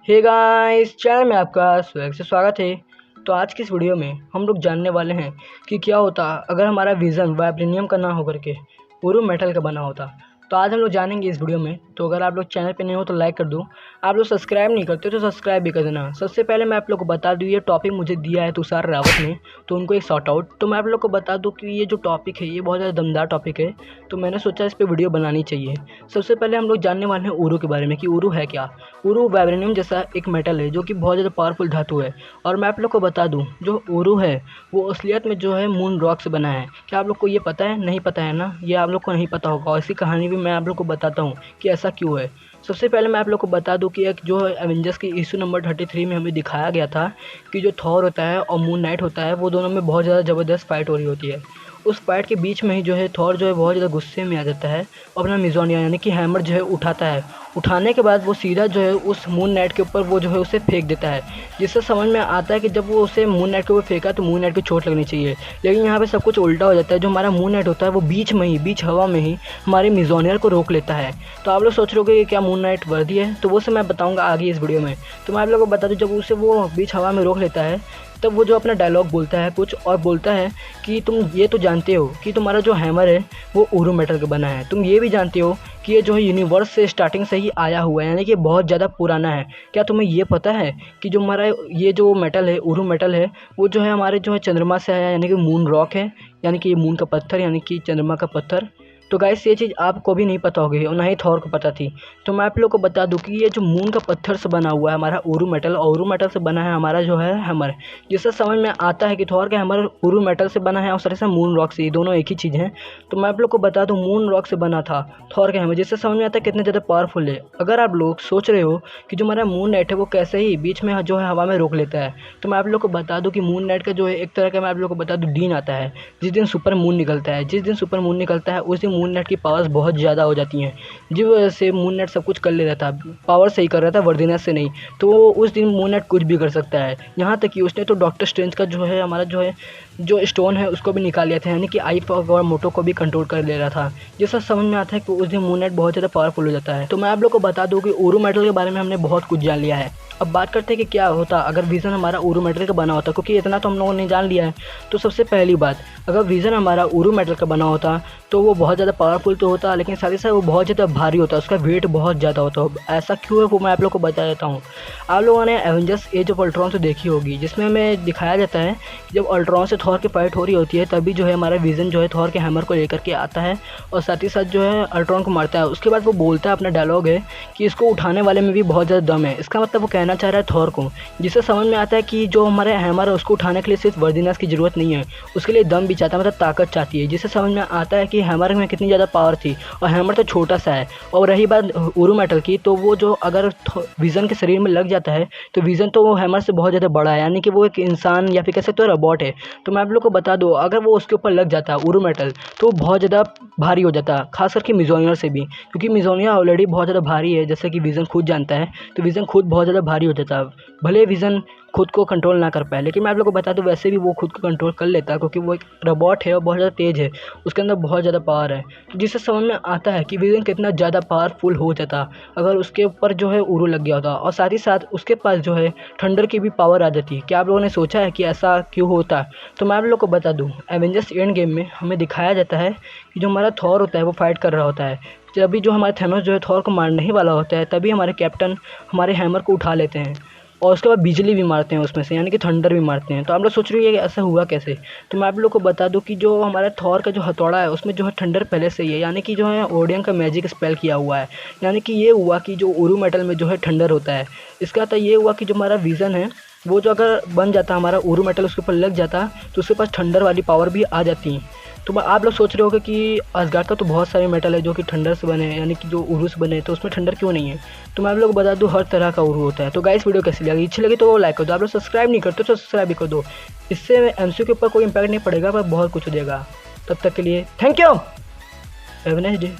Hey guys, channel में आपका स्वागत है। तो आज की इस वीडियो में हम लोग जानने वाले हैं कि क्या होता अगर हमारा विज़न वाइब्रेनियम का ना होकर के उरू मेटल का बना होता। तो आज हम लोग जानेंगे इस वीडियो में। तो अगर आप लोग चैनल पे नए हो तो लाइक कर दो, आप लोग सब्सक्राइब नहीं करते तो सब्सक्राइब भी कर देना। सबसे पहले मैं आप लोग को बता दूँ, ये टॉपिक मुझे दिया है तुषार रावत ने, तो उनको एक शॉर्ट आउट। तो मैं आप लोग को बता दूँ कि ये जो टॉपिक है ये बहुत ज़्यादा दमदार टॉपिक है, तो मैंने सोचा इस पर वीडियो बनानी चाहिए। सबसे पहले हम लोग जानने वाले हैं उरू के बारे में कि उरू है क्या। उरू वाइब्रेनियम जैसा एक मेटल है जो कि बहुत ज़्यादा पावरफुल धातु है। और मैं आप लोग को बता दूं, जो उरू है वो असलियत में जो है मून रॉक से बना है। क्या आप लोग को ये पता है? नहीं पता है ना, ये आप लोग को नहीं पता होगा। और इसी कहानी भी मैं आप लोग को बताता हूँ कि ऐसा क्यों है। सबसे पहले मैं आप लोग को बता दूं कि एक जो एवेंजर्स की इशू नंबर 33 में हमें दिखाया गया था कि जो थॉर होता है और मून नाइट होता है, वो दोनों में बहुत ज़्यादा ज़बरदस्त फाइट हो रही होती है। उस फाइट के बीच में ही जो है थॉर जो है बहुत ज़्यादा गुस्से में आ जाता है और अपना मिज़ोनिया यानी कि हैमर जो है उठाता है। उठाने के बाद वो सीधा जो है उस मून नाइट के ऊपर वो जो है उसे फेंक देता है, जिससे समझ में आता है कि जब वो उसे मून नाइट के ऊपर फेंका तो मून नाइट को चोट लगनी चाहिए। लेकिन यहाँ पे सब कुछ उल्टा हो जाता है। जो हमारा मून नाइट होता है वो बीच हवा में ही हमारे मिज़ोनियर को रोक लेता है। तो आप लोग सोच रहे हो कि क्या मून नाइट वर्दी है, तो वो से मैं बताऊँगा आगे इस वीडियो में। तो मैं आप लोगों को बता दूँ, जब उसे वो बीच हवा में रोक लेता है तब वो जो अपना डायलॉग बोलता है कुछ और बोलता है कि तुम ये तो जानते हो कि तुम्हारा जो हैमर है वो उरू मेटल का बना है। तुम ये भी जानते हो कि ये जो है यूनिवर्स से स्टार्टिंग से ही आया हुआ है, यानी कि बहुत ज़्यादा पुराना है। क्या तुम्हें ये पता है कि जो हमारा ये जो मेटल है उरू मेटल है वो जो है हमारे जो है चंद्रमा से आया, यानी कि मून रॉक है, यानी कि मून का पत्थर, यानी कि चंद्रमा का पत्थर। तो गाइस ये चीज़ आपको भी नहीं पता होगी और ना ही थॉर को पता थी। तो मैं आप लोग को बता दूं कि ये जो मून का पत्थर से बना हुआ है हमारा उरू मेटल, और उरू मेटल से बना है हमारा जो है हैमर। जिससे समझ में आता है कि थॉर का हैमर उरू मेटल से बना है और साथ ही मून रॉक से, ये दोनों एक ही चीज़ हैं। तो मैं आप लोग को बता दूँ मून रॉक से बना था थॉर का हैमर, जिससे समझ में आता है कितने ज़्यादा पावरफुल है। अगर आप लोग सोच रहे हो कि जो हमारा मून नाइट है वो कैसे ही बीच में जो है हवा में रोक लेता है, तो मैं आप लोग को बता दूँ कि मून नाइट का जो है एक तरह का मैं आप लोग को बता दूँ दिन आता है जिस दिन सुपर मून निकलता है। जिस दिन सुपर मून निकलता है उस दिन मून नाइट की पावर्स बहुत ज़्यादा हो जाती हैं, जिस वजह से मून नाइट सब कुछ कर ले रहा था, पावर से ही कर रहा था, वर्दीनेस से नहीं। तो उस दिन मून नाइट कुछ भी कर सकता है। यहाँ तक कि उसने तो डॉक्टर स्ट्रेंज का जो है हमारा जो है जो स्टोन है उसको भी निकाल लिया था, यानी कि आई पावर मोटो को भी कंट्रोल कर ले रहा था। जिससे समझ में आता है कि उस दिन मून नाइट बहुत ज़्यादा पावरफुल हो जाता है। तो मैं आप लोग को बता दूँ कि उरू मेटल के बारे में हमने बहुत कुछ जान लिया है। अब बात करते हैं कि क्या होता अगर विज़न हमारा उरू मेटल का बना होता, क्योंकि इतना तो हम लोगों ने जान लिया है। तो सबसे पहली बात, अगर विज़न हमारा उरू मेटल का बना होता तो वो बहुत ज़्यादा पावरफुल तो होता, लेकिन साथ ही साथ वो बहुत ज़्यादा भारी होता, उसका वेट बहुत ज़्यादा होता। ऐसा क्यों है वो मैं आप लोग को बता देता हूँ। आप लोगों ने एवेंजर्स एज ऑफ अल्ट्रॉन से देखी होगी, जिसमें हमें दिखाया जाता है जब अल्ट्रॉन से थॉर की फाइट हो रही होती है तभी जो है हमारा विज़न जो है थॉर के हैमर को लेकर के आता है और साथ ही साथ जो है अल्ट्रॉन को मारता है। उसके बाद वो बोलता है, अपना डायलॉग है कि इसको उठाने वाले में भी बहुत ज़्यादा दम है। इसका मतलब वो कहना चाह रहा है थॉर को, जिससे समझ में आता है कि जो हमारे हैमर है उसको उठाने के लिए सिर्फ वर्दीनेस की ज़रूरत नहीं है, उसके लिए दम भी चाहता है, मतलब ताकत चाहती है। जिससे समझ में आता है कि हैमर में कितनी ज़्यादा पावर थी और हैमर तो छोटा सा है। और रही बात उरू मेटल की, तो वो जो अगर विज़न के शरीर में लग जाता है तो विज़न तो वो हैमर से बहुत ज़्यादा बड़ा है, यानी कि वो एक इंसान या फिर कह सकते हो रोबोट है। तो मैं आप लोग को बता दूँ, अगर वो उसके ऊपर लग जाता उरू मेटल तो वो बहुत ज़्यादा भारी हो जाता, खास करके मिज़ोनियर से भी, क्योंकि मिज़ोनियर ऑलरेडी बहुत ज़्यादा भारी है, जैसे कि विज़न खुद जानता है। तो विज़न खुद बहुत ज़्यादा भारी हो जाता, भले विज़न खुद को कंट्रोल ना कर पाए, लेकिन मैं आप लोग को बता दूं वैसे भी वो खुद को कंट्रोल कर लेता है, क्योंकि वो एक रोबोट है और बहुत ज़्यादा तेज़ है, उसके अंदर बहुत ज़्यादा पावर है। तो जिससे समझ में आता है कि विज़न कितना ज़्यादा पावरफुल हो जाता अगर उसके ऊपर जो है उरू लग गया होता, और साथ ही साथ उसके पास जो है थंडर की भी पावर आ जाती। क्या आप लोगों ने सोचा है कि ऐसा क्यों होता? तो मैं आप लोग को बता दूँ, एवेंजर्स एंड गेम में हमें दिखाया जाता है कि जो हमारा थॉर होता है वो फाइट कर रहा होता है। जब जो हमारा थैनोस जो है थॉर को मारने ही वाला होता है तभी हमारे कैप्टन हमारे हैमर को उठा लेते हैं और उसके बाद बिजली भी मारते हैं उसमें से, यानी कि थंडर भी मारते हैं। तो आप लोग सोच रहे हो कि ऐसा हुआ कैसे? तो मैं आप लोग को बता दूं कि जो हमारा थॉर का जो हथौड़ा है उसमें जो है थंडर पहले से ही है, यानी कि जो है ओडियन का मैजिक स्पेल किया हुआ है। यानी कि ये हुआ कि जो उरू मेटल में जो है थंडर होता है, इसका तो ये हुआ कि जो हमारा विज़न है वो जो अगर बन जाता हमारा उरू मेटल उसके ऊपर लग जाता तो उसके पास थंडर वाली पावर भी आ जाती। तो आप लोग सोच रहे होगे कि असगार्ड का तो बहुत सारे मेटल है जो कि थंडर से बने हैं, यानी कि जो उरू से बने हैं, तो उसमें थंडर क्यों नहीं है? तो मैं आप लोग को बता दूं हर तरह का उरू होता है। तो गाइस वीडियो कैसी लगी? अच्छी लगी तो लाइक कर दो, आप लोग सब्सक्राइब नहीं करते तो सब्सक्राइब भी कर दो। इससे एमसीक्यू के ऊपर कोई इंपैक्ट नहीं पड़ेगा पर बहुत कुछ हो जाएगा। तब तक के लिए thank you, have a nice day.